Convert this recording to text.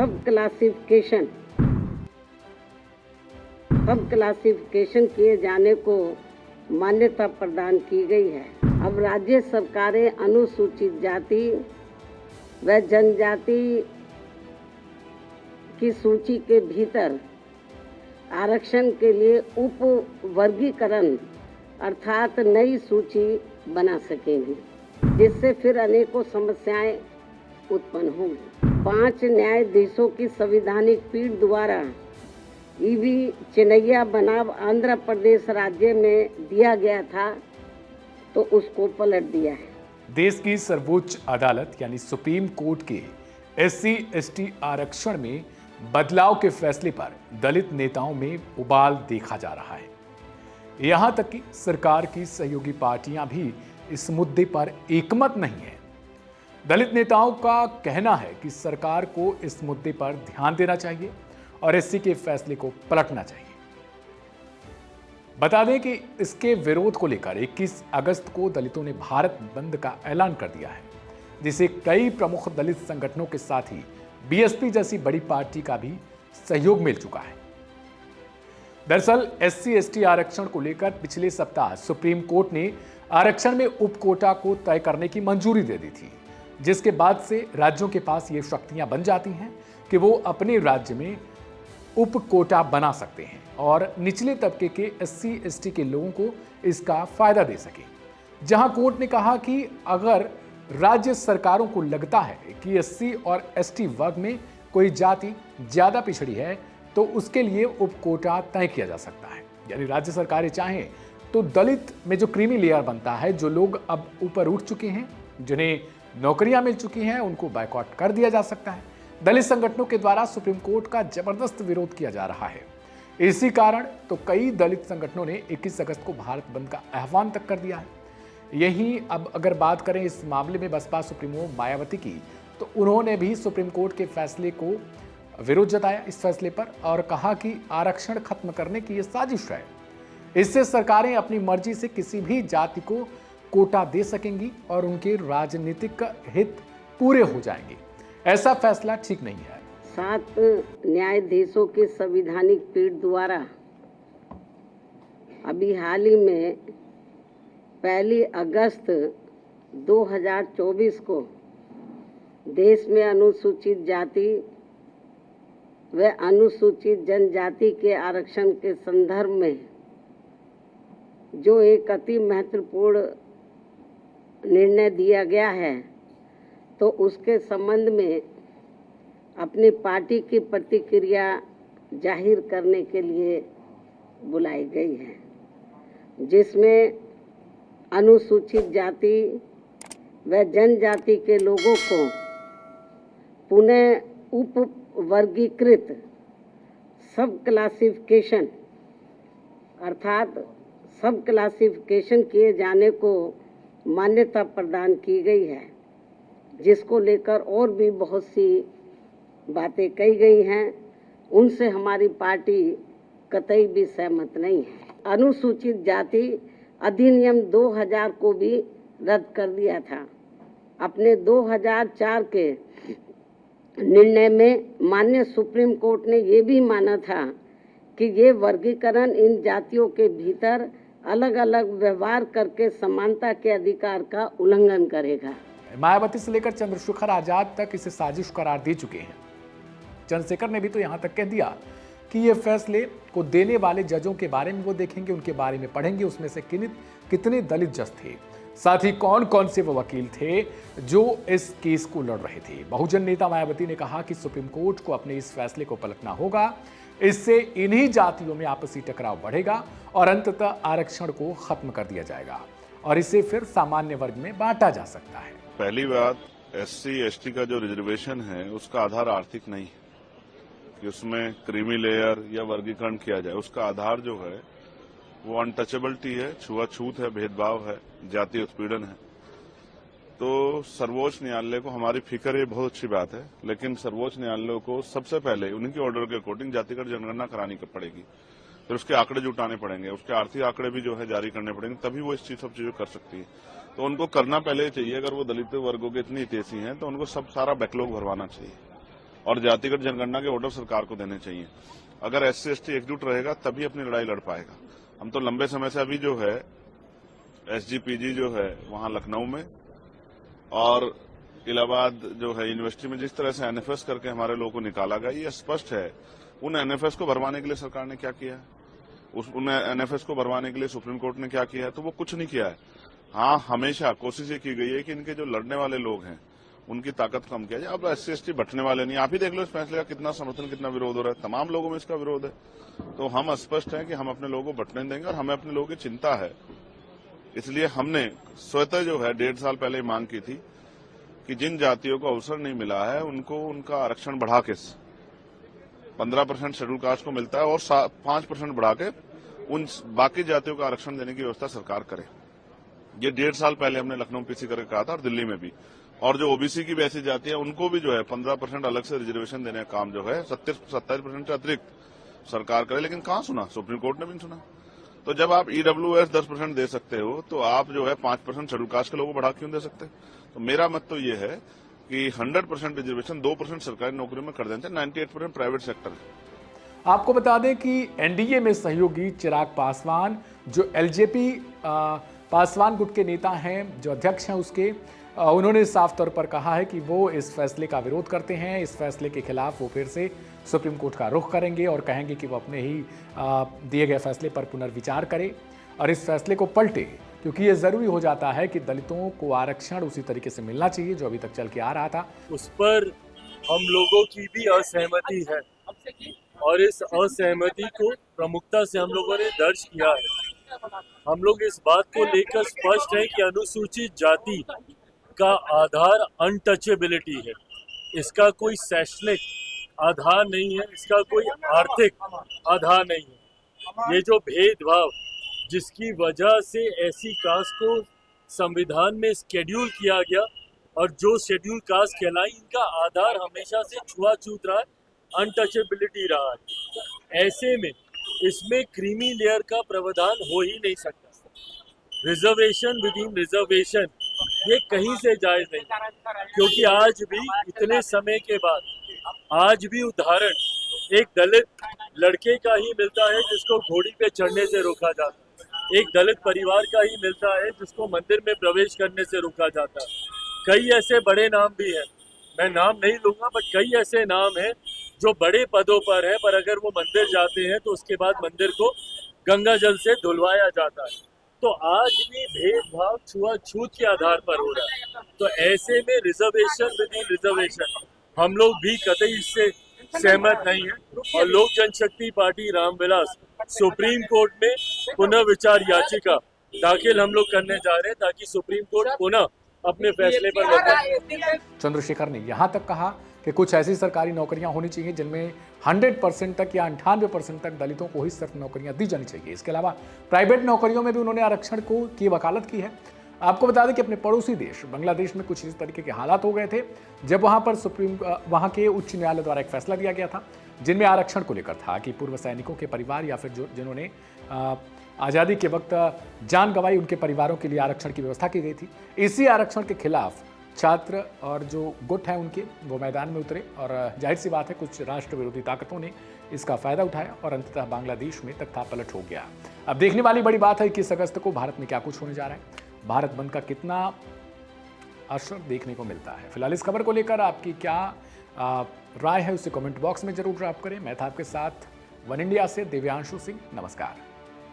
सब क्लासिफिकेशन किए जाने को मान्यता प्रदान की गई है। अब राज्य सरकारें अनुसूचित जाति व जनजाति की सूची के भीतर आरक्षण के लिए उप वर्गीकरण अर्थात नई सूची बना सकेंगी, जिससे फिर अनेकों समस्याएं उत्पन्न होंगी। 5 न्यायाधीशों की संवैधानिक पीठ द्वारा ईवी चेन्नैया बनाम आंध्र प्रदेश राज्य में दिया गया था, तो उसको पलट दिया है। देश की सर्वोच्च अदालत यानी सुप्रीम कोर्ट के SC/ST आरक्षण में बदलाव के फैसले पर दलित नेताओं में उबाल देखा जा रहा है। यहां तक कि सरकार की सहयोगी पार्टियां भी इस मुद्दे पर एकमत नहीं है। दलित नेताओं का कहना है कि सरकार को इस मुद्दे पर ध्यान देना चाहिए और SC के फैसले को पलटना चाहिए। बता दें कि इसके विरोध को लेकर 21 अगस्त को दलितों ने भारत बंद का ऐलान कर दिया है, जिसे कई प्रमुख दलित संगठनों के साथ ही BSP जैसी बड़ी पार्टी का भी सहयोग मिल चुका है। दरअसल SC/ST आरक्षण को लेकर पिछले सप्ताह सुप्रीम कोर्ट ने आरक्षण में उप कोटा को तय करने की मंजूरी दे दी थी, जिसके बाद से राज्यों के पास ये शक्तियां बन जाती हैं कि वो अपने राज्य में उप कोटा बना सकते हैं और निचले तबके के SC/ST के लोगों को इसका फायदा दे सके। जहां कोर्ट ने कहा कि अगर राज्य सरकारों को लगता है कि SC और ST वर्ग में कोई जाति ज्यादा पिछड़ी है तो उसके लिए उप कोटा तय किया जा सकता है। यानी राज्य सरकारें चाहें तो दलित में जो क्रीमी लेयर बनता है, जो लोग अब ऊपर उठ चुके हैं, जिन्हें नौकरियां मिल चुकी हैं, उनको बायकॉट कर दिया जा सकता है। दलित संगठनों के द्वारा सुप्रीम कोर्ट का जबरदस्त विरोध किया जा रहा है। इसी कारण तो कई दलित संगठनों ने 21 अगस्त को भारत बंद का आह्वान तक कर दिया है। यही अब अगर बात करें इस मामले में बसपा सुप्रीमो मायावती की, तो उन्होंने भी सुप्रीम कोर्ट के फैसले को विरोध जताया इस फैसले पर और कहा कि आरक्षण खत्म करने की ये साजिश है। इससे सरकारें अपनी मर्जी से किसी भी जाति को कोटा दे सकेंगी और उनके राजनीतिक हित पूरे हो जाएंगे। ऐसा फैसला ठीक नहीं है। 7 न्यायाधीशों की संवैधानिक पीठ द्वारा अभी हाल ही में 1 अगस्त 2024 को देश में अनुसूचित जाति व अनुसूचित जनजाति के आरक्षण के संदर्भ में जो एक अति महत्वपूर्ण निर्णय दिया गया है, तो उसके संबंध में अपनी पार्टी की प्रतिक्रिया जाहिर करने के लिए बुलाई गई है, जिसमें अनुसूचित जाति व जनजाति के लोगों को पुनः उप वर्गीकृत सब क्लासिफिकेशन अर्थात सब क्लासिफिकेशन किए जाने को मान्यता प्रदान की गई है, जिसको लेकर और भी बहुत सी बातें कही गई हैं। उनसे हमारी पार्टी कतई भी सहमत नहीं है। अनुसूचित जाति अधिनियम 2000 को भी रद्द कर दिया था। अपने 2004 के निर्णय में माननीय सुप्रीम कोर्ट ने ये भी माना था कि ये वर्गीकरण इन जातियों के भीतर अलग अलग व्यवहार करके समानता के अधिकार का उल्लंघन करेगा। मायावती से लेकर चंद्रशेखर आजाद तक इसे साजिश करार दे चुके हैं। चंद्रशेखर ने भी तो यहां तक कह दिया कि ये फैसले को देने वाले जजों के बारे में वो देखेंगे, उनके बारे में पढ़ेंगे, उसमें से कितने दलित जज थे, साथ ही कौन कौन से वो वकील थे जो इस केस को लड़ रहे थे। बहुजन नेता मायावती ने कहा कि सुप्रीम कोर्ट को अपने इस फैसले को पलटना होगा। इससे इन्हीं जातियों में आपसी टकराव बढ़ेगा और अंततः आरक्षण को खत्म कर दिया जाएगा और इसे फिर सामान्य वर्ग में बांटा जा सकता है। पहली बात, SC/ST का जो रिजर्वेशन है उसका आधार आर्थिक नहीं है कि उसमें क्रीमी लेयर या वर्गीकरण किया जाए। उसका आधार जो है वो अनटचेबिलिटी है, छुआछूत है, भेदभाव है, जातीय उत्पीड़न है। तो सर्वोच्च न्यायालय को हमारी फिक्र ये बहुत अच्छी बात है, लेकिन सर्वोच्च न्यायालय को सबसे पहले उन्हीं के ऑर्डर के अकॉर्डिंग जातिगत जनगणना करानी पड़ेगी, फिर उसके आंकड़े जुटाने पड़ेंगे, उसके आर्थिक आंकड़े भी जो है जारी करने पड़ेंगे, तभी वो सब चीजें कर सकती है। तो उनको करना पहले चाहिए। अगर वो दलित वर्गों के इतनी हितैषी हैं तो उनको सब सारा बैकलॉग भरवाना चाहिए और जातिगत जनगणना के ऑर्डर सरकार को देने चाहिए। अगर SC ST एकजुट रहेगा तभी अपनी लड़ाई लड़ पाएगा। हम तो लंबे समय से अभी जो है SGPG जो है वहां लखनऊ में और इलाहाबाद जो है यूनिवर्सिटी में जिस तरह से NFS करके हमारे लोगों को निकाला गया, ये स्पष्ट है उन NFS को भरवाने के लिए सरकार ने क्या किया है, उन NFS को भरवाने के लिए सुप्रीम कोर्ट ने क्या किया है, तो वो कुछ नहीं किया है। हाँ, हमेशा कोशिश ये की गई है कि इनके जो लड़ने वाले लोग हैं उनकी ताकत कम किया जाए। अब SC ST बंटने वाले नहीं, आप ही देख लो इस फैसले का कितना समर्थन, कितना विरोध हो रहा है, तमाम लोगों में इसका विरोध है। तो हम स्पष्ट हैं कि हम अपने लोगों को बंटने देंगे और हमें अपने लोगों की चिंता है। इसलिए हमने स्वतः जो है 1.5 साल पहले मांग की थी कि जिन जातियों को अवसर नहीं मिला है उनको उनका आरक्षण बढ़ा के 15% शेड्यूल कास्ट को मिलता है और 5% बढ़ा के उन बाकी जातियों को आरक्षण देने की व्यवस्था सरकार करे। ये 1.5 साल पहले हमने लखनऊ PC करके कहा था और दिल्ली में भी। और जो OBC की भी ऐसी जाति है उनको भी जो है 15% अलग से रिजर्वेशन देने का काम जो है 27% से अतिरिक्त सरकार करे, लेकिन कहां सुना, सुप्रीम कोर्ट ने भी नहीं सुना। तो जब आप EWS 10% दे सकते हो तो आप जो है 5% शेड्यूल कास्ट के लोगों को बढ़ा क्यों दे सकते? तो मेरा मत तो ये है कि 100% रिजर्वेशन 2% सरकारी नौकरी में कर देना चाहिए, 98% प्राइवेट सेक्टर है। आपको बता दें कि NDA में सहयोगी चिराग पासवान जो LJP पासवान गुट के नेता हैं, जो अध्यक्ष हैं उसके, उन्होंने साफ तौर पर कहा है कि वो इस फैसले का विरोध करते हैं। इस फैसले के खिलाफ वो फिर से सुप्रीम कोर्ट का रुख करेंगे और कहेंगे कि वो अपने ही दिए गए फैसले पर पुनर्विचार करे और इस फैसले को पलटे, क्योंकि ये जरूरी हो जाता है कि दलितों को आरक्षण उसी तरीके से मिलना चाहिए जो अभी तक चल के आ रहा था। उस पर हम लोगों की भी असहमति है और इस असहमति को प्रमुखता से हम लोगों ने दर्ज किया है। हम लोग इस बात को लेकर स्पष्ट है कि अनुसूचित जाति का आधार अनटचेबिलिटी है। इसका कोई शैक्षणिक आधार नहीं है, इसका कोई आर्थिक आधार नहीं है। ये जो भेदभाव जिसकी वजह से ऐसी कास्ट को संविधान में शेड्यूल किया गया और जो शेड्यूल कास्ट कहलाई, इनका आधार हमेशा से छुआछूत रहा है, अनटचेबिलिटी रहा है। ऐसे में इसमें क्रीमी लेयर का प्रावधान हो ही नहीं सकता। रिजर्वेशन विद इन रिजर्वेशन ये कहीं से जायज नहीं, क्योंकि आज भी इतने समय के बाद आज भी उदाहरण एक दलित लड़के का ही मिलता है जिसको घोड़ी पे चढ़ने से रोका जाता है, एक दलित परिवार का ही मिलता है जिसको मंदिर में प्रवेश करने से रोका जाता है। कई ऐसे बड़े नाम भी हैं, मैं नाम नहीं लूंगा, बट कई ऐसे नाम हैं जो बड़े पदों पर है, पर अगर वो मंदिर जाते हैं तो उसके बाद मंदिर को गंगा जल से धुलवाया जाता है। तो आज भी भेदभाव छुआछूत के आधार पर हो रहा है। तो ऐसे में रिजर्वेशन विद इन रिजर्वेशन हम लोग भी कतई इससे सहमत नहीं है और लोक जनशक्ति पार्टी रामविलास सुप्रीम कोर्ट में पुनर्विचार याचिका दाखिल हम लोग करने जा रहे हैं ताकि सुप्रीम कोर्ट पुनः अपने फैसले पर बताए। चंद्रशेखर ने यहां तक कहा कि कुछ ऐसी सरकारी नौकरियां होनी चाहिए जिनमें 100% तक या 98% तक दलितों को ही सिर्फ नौकरियां दी जानी चाहिए। इसके अलावा प्राइवेट नौकरियों में भी उन्होंने आरक्षण की वकालत की है। आपको बता दें कि अपने पड़ोसी देश बांग्लादेश में कुछ इस तरीके के हालात हो गए थे जब वहां के उच्च न्यायालय द्वारा एक फैसला दिया गया था जिनमें आरक्षण को लेकर था कि पूर्व सैनिकों के परिवार या फिर जिन्होंने आज़ादी के वक्त जान गंवाई, उनके परिवारों के लिए आरक्षण की व्यवस्था की गई थी। इसी आरक्षण के खिलाफ छात्र और जो गुट हैं उनके वो मैदान में उतरे और जाहिर सी बात है कुछ राष्ट्र विरोधी ताकतों ने इसका फायदा उठाया और अंततः बांग्लादेश में तख्तापलट हो गया। अब देखने वाली बड़ी बात है 21 अगस्त को भारत में क्या कुछ होने जा रहा है, भारत बंद का कितना असर देखने को मिलता है। फिलहाल इस खबर को लेकर आपकी क्या राय है उसे कमेंट बॉक्स में जरूर ड्रॉप करें। मैं था आपके साथ वन इंडिया से दिव्यांशु सिंह। नमस्कार।